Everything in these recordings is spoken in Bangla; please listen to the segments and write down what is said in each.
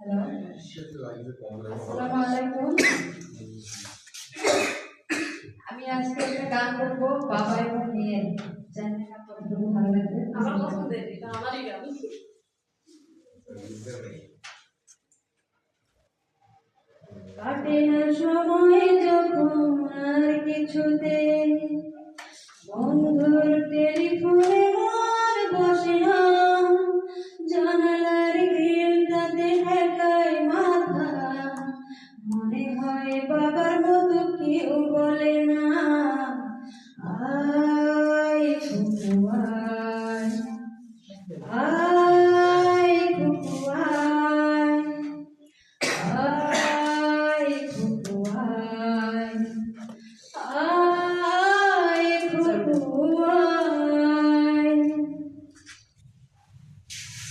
আসসালামু আলাইকুম। আমি আজকে একটা গান করবো বাবা এবং মেয়ের। জানি না কতটুকু ভালো লাগবে। আমার পছন্দের, এটা আমারই গান। কাটে না সময় যখন আর কিছুতে, বন্ধুর টেলিফোনে আর বসে না, জানালার গ্রিলটাতে ঠেকায় মাথা, মনে হয় বাবার মতো কেউ বলে না, আয় খুকু আয়, আয় খুকু আয়, আয় খুকু আয়, আয় খুকু আয়।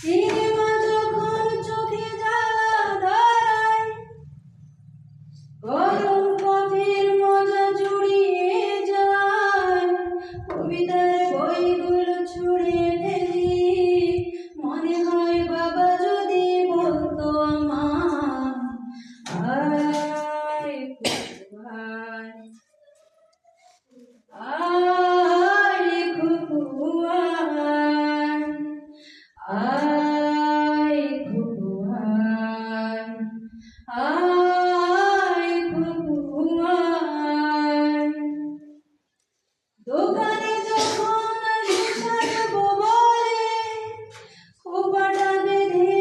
সিনেমা যখন চোখে জ্বালা ধরায়, গরম কফির মজা জুড়িয়ে যায়, কবিতার বইগুলো ছুঁড়ে ফেলি, মনে হয় বাবা যদি বলতো আমার, আয় খুকু আয়, আয় খুকু আয়, আয় খুকু আয়, আয় খুকু আয়। দোকানে যখন আমি থাকবো বলে, খোপাটা বেঁধে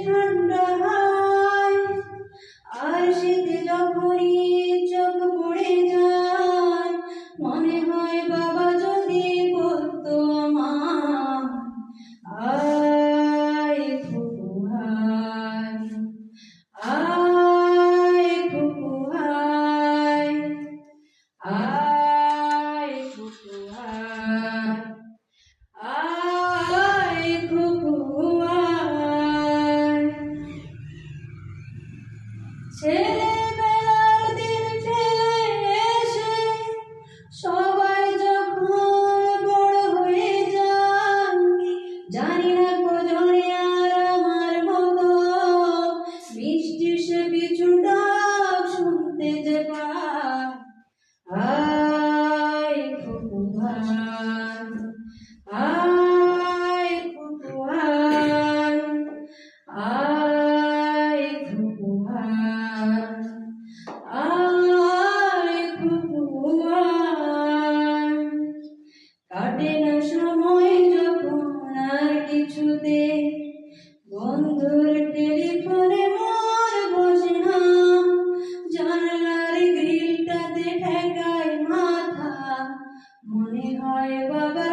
ঠান্ডা হয়, আর শীতে যখনই চোখ পড়ে যায়, মনে হয় বাবা যদি বলতো আমার, আয় খুকু আয়, আয় খুকু আয়, আয় খুকু আয়, আয় খুকু আয়। ছেলেবেলার দিন ফেলে এসে সবাই যখন বড় হয়ে যান, জানি না কজনে আর আমার মতো মিষ্টি সে কিছু ডাক শুনতে যে পায়, আয় খুকু আয়, আয় খুকু আয়, আয় খুকু আয়, আয় খুকু আয়। কাটে না সময় যখন আর কিছুতে, বন্ধুর টেলিফোনে মন বসে না, জানালার গ্রিলটাতে ঠেকায় মাথা, মনে হয় বাবা